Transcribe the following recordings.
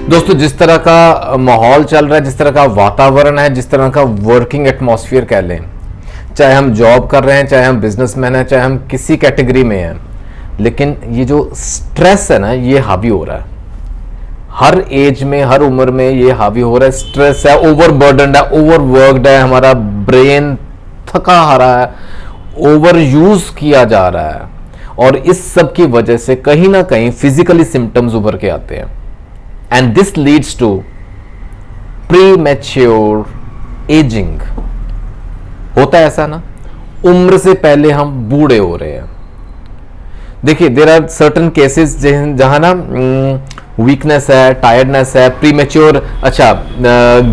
दोस्तों, जिस तरह का माहौल चल रहा है, जिस तरह का वातावरण है, जिस तरह का वर्किंग एटमॉस्फेयर कह लें, चाहे हम जॉब कर रहे हैं, चाहे हम बिजनेसमैन हैं, चाहे हम किसी कैटेगरी में हैं, लेकिन ये जो स्ट्रेस है ना, ये हावी हो रहा है। हर एज में, हर उम्र में ये हावी हो रहा है। स्ट्रेस है, ओवरबर्डन है, ओवरवर्कड है, हमारा ब्रेन थका हारा है, ओवर यूज किया जा रहा है, और इस सब की वजह से कहीं ना कहीं फिजिकली सिम्टम्स उभर के आते हैं। And this leads to premature ageing. होता है ऐसा ना, उम्र से पहले हम बूढ़े हो रहे हैं। देखिए, देर आर सर्टन केसेस जहां ना वीकनेस है, टायर्डनेस है, प्रीमेच्योर, अच्छा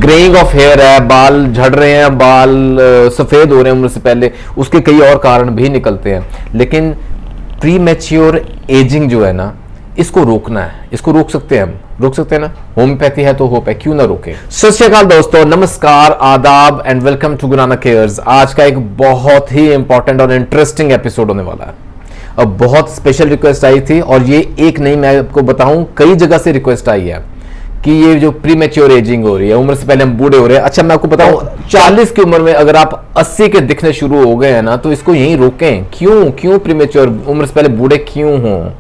ग्रेइंग ऑफ हेयर है, बाल झड़ रहे हैं, बाल सफेद हो रहे हैं उम्र से पहले, उसके कई और कारण भी निकलते हैं। लेकिन प्रीमेच्योर एजिंग जो है ना, इसको रोकना है। इसको रोक सकते हैं, हम रोक सकते हैं ना। होम्योपैथी है तो होप है, क्यों ना रोके। सत श्री अकाल दोस्तों, नमस्कार, आदाब and welcome to Guru Nanak cares. आज का एक बहुत ही इंपॉर्टेंट और इंटरेस्टिंग एपिसोड होने वाला है। अब बहुत स्पेशल रिक्वेस्ट आई थी, और ये एक नहीं, मैं आपको बताऊं कई जगह से रिक्वेस्ट आई है कि ये जो प्रीमेच्योर एजिंग हो रही है, उम्र से पहले हम बूढ़े हो रहे हैं। अच्छा, मैं आपको बताऊं, 40 की उम्र में अगर आप 80 के दिखने शुरू हो गए हैं ना, तो इसको यहीं रोकें। क्यों प्रीमेच्योर, उम्र से पहले बूढ़े क्यों हों?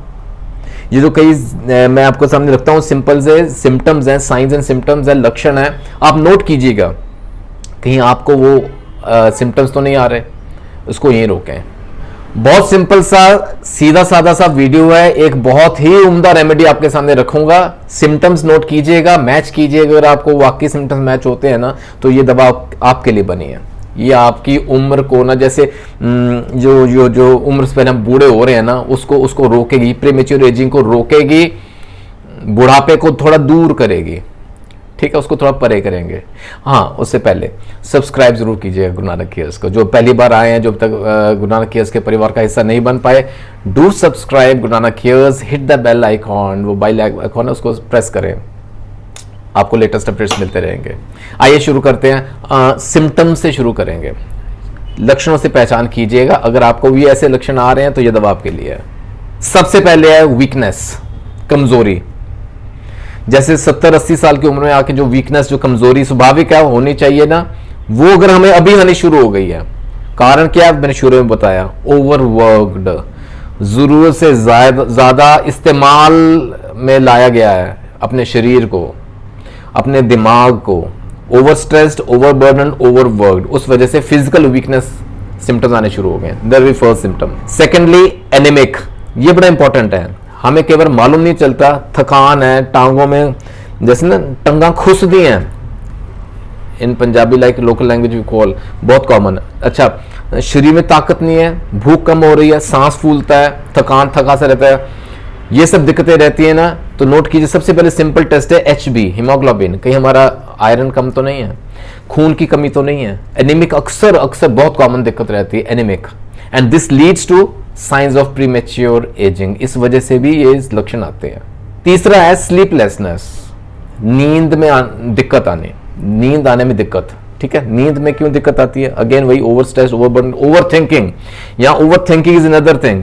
ये जो कई मैं आपको सामने रखता हूं, सिंपल से सिम्टम्स हैं, साइंस एंड सिम्टम्स हैं, लक्षण है, आप नोट कीजिएगा। कहीं आपको वो सिम्टम्स तो नहीं आ रहे, उसको यहीं रोकें। बहुत सिंपल सा, सीधा साधा सा वीडियो है। एक बहुत ही उम्दा रेमेडी आपके सामने रखूंगा। सिम्टम्स नोट कीजिएगा, मैच कीजिएगा। अगर आपको वाकई सिम्टम्स मैच होते हैं ना, तो ये दवा आपके लिए बनी है। ये आपकी उम्र को ना, जैसे जो उम्र से पहले हम बूढ़े हो रहे हैं ना, उसको रोकेगी। प्रीमेच्योर एजिंग को रोकेगी, बुढ़ापे को थोड़ा दूर करेगी। ठीक है, उसको थोड़ा परे करेंगे। हाँ, उससे पहले सब्सक्राइब जरूर कीजिएगा गुरु नानक केयर्स को। जो पहली बार आए हैं, जो अब तक गुरु नानक केयर्स के परिवार का हिस्सा नहीं बन पाए, do subscribe Guru Nanak cares, hit the bell icon. वो बेल आइकॉन है, उसको प्रेस करें, आपको लेटेस्ट अपडेट्स मिलते रहेंगे। आइए शुरू करते हैं। सिम्टम्स से शुरू करेंगे। लक्षणों से पहचान कीजिएगा। अगर आपको भी ऐसे लक्षण आ रहे हैं तो यह दवा आपके लिए है। सबसे पहले है वीकनेस, कमजोरी। जैसे 70-80 साल की उम्र में आके जो वीकनेस, जो कमजोरी स्वाभाविक है होनी चाहिए ना, वो अगर हमें अभी आनी शुरू हो गई है, कारण क्या है मैंने शुरू में बताया, ओवरवर्कड, जरूरत से ज्यादा इस्तेमाल में लाया गया है अपने शरीर को, अपने दिमाग को, ओवर स्ट्रेस्ड, ओवरबर्डन, ओवरवर्कड। उस वजह से फिजिकल वीकनेस सिम्टम्स आने शुरू हो गए। That is first symptom. Secondly, anaemic. ये बड़ा इंपॉर्टेंट है। हमें केवल मालूम नहीं चलता, थकान है टांगों में, जैसे ना टंगा खुसदी हैं, in Punjabi like local language we call, बहुत कॉमन है। अच्छा, शरीर में ताकत नहीं है, भूख कम हो रही है, सांस फूलता है, थका सा रहता है, ये सब दिक्कतें रहती है ना, तो नोट कीजिए। सबसे पहले सिंपल टेस्ट है HB, हीमोग्लोबिन। कहीं हमारा आयरन कम तो नहीं है, खून की कमी तो नहीं है। एनीमिक अक्सर बहुत कॉमन दिक्कत रहती है, anaemic, and this leads to signs of premature ageing. इस वजह से भी ये लक्षण आते हैं। तीसरा है स्लीपलेसनेस, नींद में दिक्कत आने, नींद आने में दिक्कत। ठीक है, नींद में क्यों दिक्कत आती है? अगेन वही over stress, overburden, over thinking, या over thinking is another thing,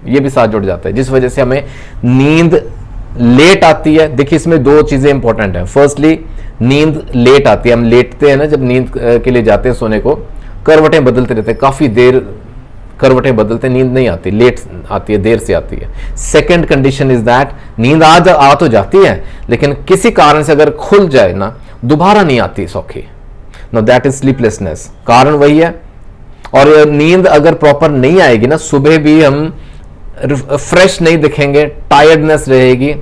ये भी साथ जुड़ जाता है, जिस वजह से हमें नींद लेट आती है। देखिए, इसमें दो चीजें इंपॉर्टेंट है। फर्स्टली, नींद लेट आती है, हम लेटते हैं ना जब नींद के लिए जाते हैं सोने को, करवटें बदलते रहते हैं, काफी देर करवटें बदलते, नींद नहीं आती, लेट आती है, देर से आती है। सेकंड कंडीशन इज दैट, नींद आ तो जाती है, लेकिन किसी कारण से अगर खुल जाए ना, दोबारा नहीं आती सौखी। No, that is sleeplessness. कारण वही है। और नींद अगर प्रॉपर नहीं आएगी ना, सुबह भी हम फ्रेश नहीं दिखेंगे, टायर्डनेस रहेगी,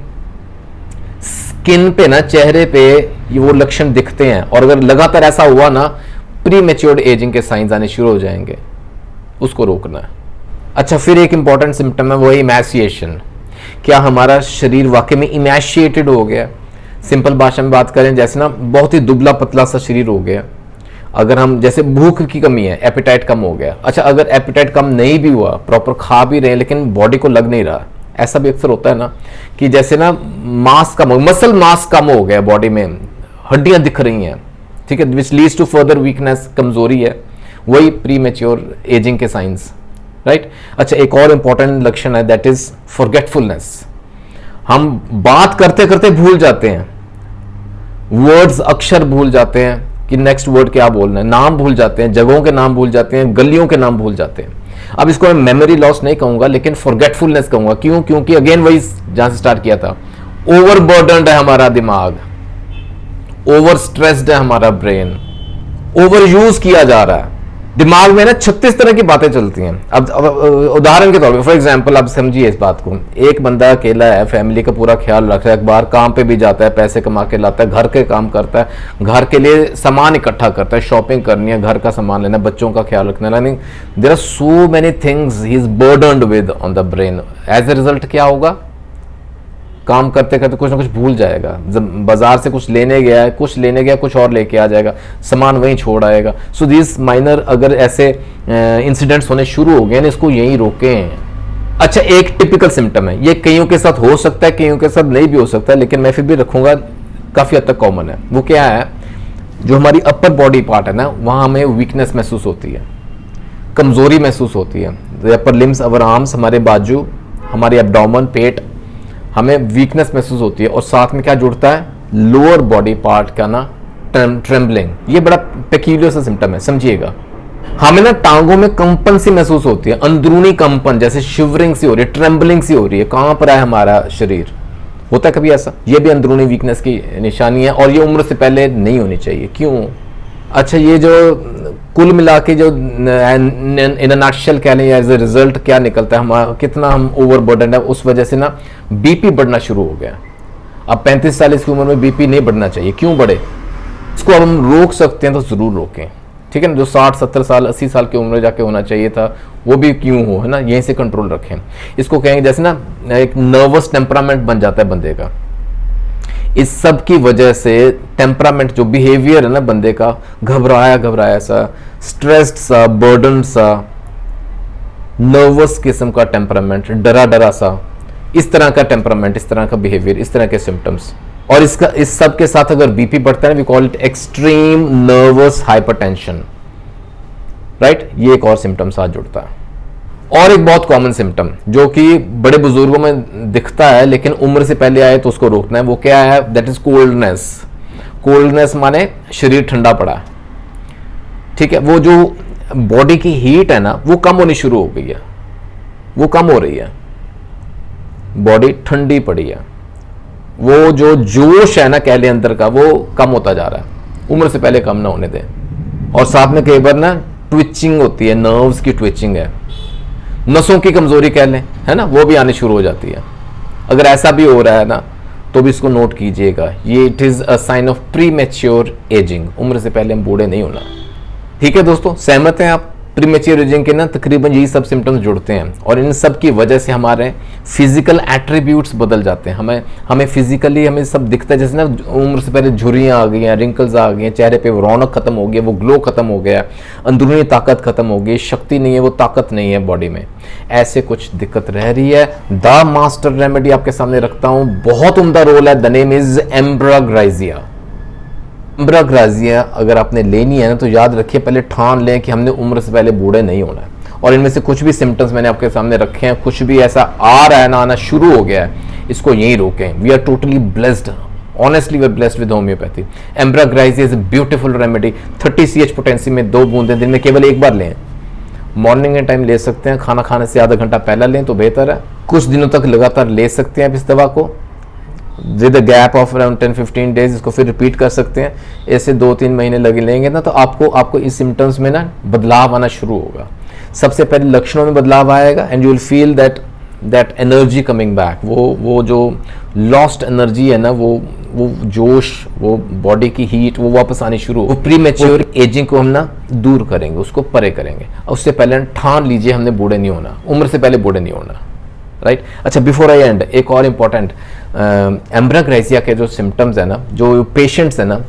स्किन पे ना, चेहरे पे ये वो लक्षण दिखते हैं। और अगर लगातार ऐसा हुआ ना, प्रीमेच्योर एजिंग के साइंस आने शुरू हो जाएंगे। उसको रोकना है। अच्छा, फिर एक इंपॉर्टेंट सिम्टम है, वो है इमैसिएशन। क्या हमारा शरीर वाकई में इमैशिएटेड हो गया? सिंपल भाषा में बात करें, जैसे ना बहुत ही दुबला पतला सा शरीर हो गया। अगर हम, जैसे भूख की कमी है, एपेटाइट कम हो गया। अच्छा, अगर एपेटाइट कम नहीं भी हुआ, प्रॉपर खा भी रहे हैं, लेकिन बॉडी को लग नहीं रहा, ऐसा भी अक्सर होता है ना, कि जैसे ना मास कम, मसल मास कम हो गया बॉडी में, हड्डियां दिख रही हैं। ठीक है, which leads to further weakness, कमजोरी है। वही प्रीमेच्योर एजिंग के साइंस, राइट। अच्छा, एक और इंपॉर्टेंट लक्षण है, दैट इज फॉरगेटफुलनेस। हम बात करते करते भूल जाते हैं, वर्ड्स, अक्षर भूल जाते हैं कि नेक्स्ट वर्ड क्या बोलना है, नाम भूल जाते हैं, जगहों के नाम भूल जाते हैं, गलियों के नाम भूल जाते हैं। अब इसको मैं मेमोरी लॉस नहीं कहूंगा, लेकिन फॉरगेटफुलनेस कहूंगा। क्यों? क्योंकि अगेन वही जहां से स्टार्ट किया था, ओवरबर्डन्ड है हमारा दिमाग, ओवर स्ट्रेस्ड है हमारा ब्रेन, ओवर यूज किया जा रहा है। दिमाग में ना 36 तरह की बातें चलती हैं। अब उदाहरण के तौर पे फॉर एग्जांपल आप समझिए इस बात को, एक बंदा अकेला है, फैमिली का पूरा ख्याल रख रहा है, बाहर काम पे भी जाता है, पैसे कमा के लाता है, घर के काम करता है, घर के लिए सामान इकट्ठा करता है, शॉपिंग करनी है, घर का सामान लेना, बच्चों का ख्याल रखना है। There are so many things he is burdened with on the brain. As a result क्या होगा? काम करते करते कुछ ना कुछ भूल जाएगा। जब बाजार से कुछ लेने गया है, कुछ और लेके आ जाएगा, सामान वहीं छोड़ आएगा। सो दिस माइनर अगर ऐसे इंसिडेंट्स होने शुरू हो गए ना, इसको यहीं रोकें। अच्छा, एक टिपिकल सिम्टम है, ये कईयों के साथ हो सकता है, कईयों के साथ नहीं भी हो सकता है, लेकिन मैं फिर भी रखूंगा, काफी हद तक कॉमन है। वो क्या है? जो हमारी अपर बॉडी पार्ट है ना, वहां हमें वीकनेस महसूस होती है, कमजोरी महसूस होती है। अपर लिम्स, अवर आर्म्स, हमारे बाजू, हमारे एब्डोमेन, पेट, हमें वीकनेस महसूस होती है। और साथ में क्या जुड़ता है? लोअर बॉडी पार्ट का ना ट्रेम्बलिंग। ये बड़ा पेक्यूलियर सा सिम्टम है, समझिएगा। हमें ना टांगों में कंपन सी महसूस होती है, अंदरूनी कंपन, जैसे शिवरिंग सी हो रही है, ट्रेम्बलिंग सी हो रही है, कांप रहा है हमारा शरीर। होता है कभी ऐसा? ये भी अंदरूनी वीकनेस की निशानी है, और ये उम्र से पहले नहीं होनी चाहिए। क्यों? अच्छा, ये जो कुल मिला के जो इन अ नटशेल कह लें, एज ए रिजल्ट क्या निकलता है, हम कितना हम ओवरबर्डन है, उस वजह से ना बीपी बढ़ना शुरू हो गया। अब 35-40 की उम्र में बीपी नहीं बढ़ना चाहिए। क्यों बढ़े? इसको अब हम रोक सकते हैं तो जरूर रोकें, ठीक है ना। जो 60-70 साल 80 साल की उम्र जाके होना चाहिए था, वो भी क्यों हो, है ना, यहीं से कंट्रोल रखें। इसको कहेंगे जैसे ना एक नर्वस टेम्परामेंट बन जाता है बंदे का। इस सब की वजह से टेम्परामेंट, जो बिहेवियर है ना बंदे का, घबराया सा, स्ट्रेस्ड सा, बर्डन सा, नर्वस किस्म का टेम्परामेंट, डरा सा, इस तरह का टेम्परामेंट, इस तरह का बिहेवियर, इस तरह के सिम्टम्स। और इस सब के साथ अगर बीपी बढ़ता है, we call it extreme nervous hypertension, right. ये एक और सिम्टम साथ जुड़ता है। और एक बहुत कॉमन सिम्टम जो कि बड़े बुजुर्गों में दिखता है, लेकिन उम्र से पहले आए तो उसको रोकना है। वो क्या है? That is coldness. कोल्डनेस माने शरीर ठंडा पड़ा है, ठीक है। वो जो बॉडी की हीट है ना, वो कम होनी शुरू हो गई है, वो कम हो रही है, बॉडी ठंडी पड़ी है। वो जो जोश है ना कह ले अंदर का, वो कम होता जा रहा है। उम्र से पहले कम ना होने दें। और साथ में कई बार ना ट्विचिंग होती है, नर्व्स की ट्विचिंग है, नसों की कमजोरी कह लें, है ना, वो भी आनी शुरू हो जाती है। अगर ऐसा भी हो रहा है ना, तो भी इसको नोट कीजिएगा। ये it is a sign of premature ageing. उम्र से पहले हम बूढ़े नहीं होना, ठीक है दोस्तों। सहमत हैं आप? प्रीमेच्योर एजिंग के ना तकरीबन यही सब सिम्टम्स जुड़ते हैं, और इन सब की वजह से हमारे फिजिकल एट्रीब्यूट्स बदल जाते हैं। हमें फिजिकली हमें सब दिखता है, जैसे ना उम्र से पहले झुर्रियाँ आ गई हैं, रिंकल्स आ गई हैं, चेहरे पे वो रौनक खत्म हो गई, वो ग्लो खत्म हो गया, अंदरूनी ताकत खत्म हो गई, शक्ति नहीं है, वो ताकत नहीं है बॉडी में, ऐसे कुछ दिक्कत रह रही है। द मास्टर रेमेडी आपके सामने रखता हूँ, बहुत उम्दा रोल है। The name is ambra grisea. Ambra grisea अगर आपने लेनी है ना, तो याद रखिए, पहले ठान लें कि हमने उम्र से पहले बूढ़े नहीं होना है। और इनमें से कुछ भी सिम्टम्स मैंने आपके सामने रखे हैं, कुछ भी ऐसा आ रहा है ना, आना शुरू हो गया है, इसको यहीं रोकें। We are totally blessed, honestly we are blessed with homeopathy. Ambra grisea is a beautiful remedy. 30 CH potency में 2 बूंदें दिन में केवल एक बार लें। मॉर्निंग के टाइम ले सकते हैं, खाना खाने से आधा घंटा पहले लें तो बेहतर है। कुछ दिनों तक लगातार ले सकते हैं आप इस दवा को, with a gap of around 10-15 days. इसको फिर रिपीट कर सकते हैं। ऐसे 2-3 महीने लगे लेंगे ना, तो आपको इस सिम्टम्स में ना बदलाव आना शुरू होगा। सबसे पहले लक्षणों में बदलाव आएगा, and you will feel that energy coming back. वो जो लॉस्ट एनर्जी है ना, वो जोश, वो बॉडी की हीट, वो वापस आनी शुरू। वो प्रीमेच्योर एजिंग को हम ना दूर करेंगे, उसको परे करेंगे। उससे पहले ठान लीजिए हमने बूढ़े नहीं होना, उम्र से पहले बूढ़े नहीं होना, राइट। अच्छा, बिफोर आई एंड, एक और इंपॉर्टेंट, एम्ब्राग्राइजिया के जो सिम्टम्स है ना, जो पेशेंट्स है ना,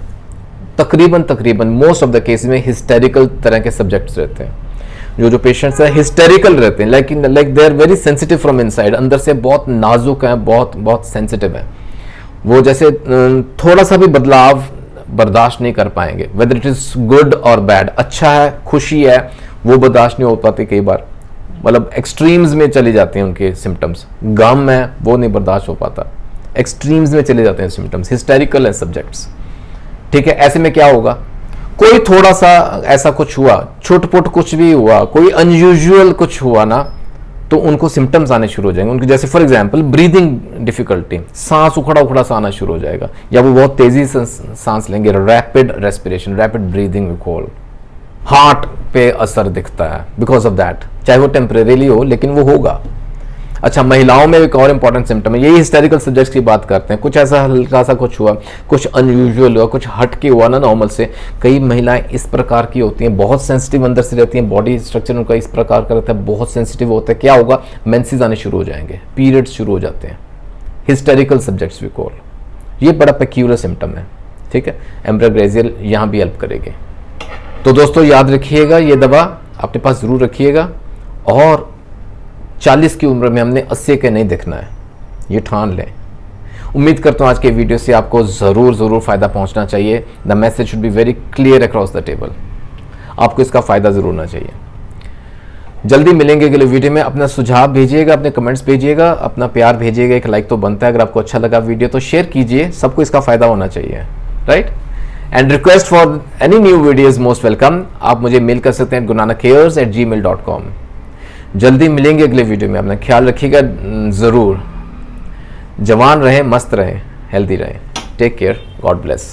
तकरीबन मोस्ट ऑफ द केस में हिस्टेरिकल तरह के सब्जेक्ट्स रहते हैं। जो पेशेंट्स हैं हिस्टेरिकल रहते हैं, like they are very sensitive from inside, अंदर से बहुत नाजुक हैं, बहुत सेंसिटिव है। वो जैसे थोड़ा सा भी बदलाव बर्दाश्त नहीं कर पाएंगे, वेदर इट इज गुड और बैड, अच्छा है, खुशी है, वो बर्दाश्त नहीं हो पाती कई बार, मतलब एक्सट्रीम्स में चले जाते हैं उनके सिम्टम्स। गम है, वो नहीं बर्दाश्त हो पाता, एक्सट्रीम्स में चले जाते हैं सिम्टम्स, हिस्टेरिकल है सब्जेक्ट्स। ठीक है, ऐसे में क्या होगा, कोई थोड़ा सा ऐसा कुछ हुआ, छुटपुट कुछ भी हुआ, कोई अनयूजुअल कुछ हुआ ना, तो उनको सिम्टम्स आने शुरू हो जाएंगे उनके। जैसे फॉर एग्जांपल ब्रीदिंग डिफिकल्टी, सांस उखड़ा उखड़ा सा आना शुरू हो जाएगा, या वो बहुत तेजी से सांस लेंगे, rapid respiration, rapid breathing we call. Heart पे असर दिखता है बिकॉज ऑफ दैट, चाहे वो टेम्परेरीली हो लेकिन वो होगा। अच्छा, महिलाओं में एक और इंपॉर्टेंट सिम्टम है, यही हिस्टेरिकल सब्जेक्ट्स की बात करते हैं, कुछ ऐसा हल्का सा कुछ हुआ, कुछ अनयूजुअल हुआ, कुछ हट के हुआ ना नॉर्मल से। कई महिलाएं इस प्रकार की होती हैं, बहुत सेंसिटिव अंदर से रहती हैं, बॉडी स्ट्रक्चर उनका इस प्रकार का रहता है, बहुत सेंसिटिव होता है। क्या होगा, मेंसेस आने शुरू हो जाएंगे, पीरियड्स शुरू हो जाते हैं, हिस्टेरिकल सब्जेक्ट्स वी कॉल। ये बड़ा पेक्यूलर सिम्टम है, ठीक है। एम्ब्रोग्रेजियल यहाँ भी हेल्प करेगी। तो दोस्तों याद रखिएगा, ये दवा अपने पास जरूर रखिएगा, और 40 की उम्र में हमने 80 के नहीं दिखना है, ये ठान लें। उम्मीद करता हूँ आज के वीडियो से आपको ज़रूर फ़ायदा पहुँचना चाहिए। The message should be very clear across the table, आपको इसका फ़ायदा ज़रूर होना चाहिए। जल्दी मिलेंगे अगले वीडियो में। अपना सुझाव भेजिएगा, अपने कमेंट्स भेजिएगा, अपना प्यार भेजिएगा, एक लाइक तो बनता है। अगर आपको अच्छा लगा वीडियो तो शेयर कीजिए, सबको इसका फ़ायदा होना चाहिए, right. And request for any new video is most welcome. आप मुझे मेल कर सकते हैं gurunanak@gmail.com। जल्दी मिलेंगे अगले वीडियो में, अपना ख्याल रखिएगा ज़रूर। जवान रहें, मस्त रहें, हेल्दी रहें। Take care, God bless.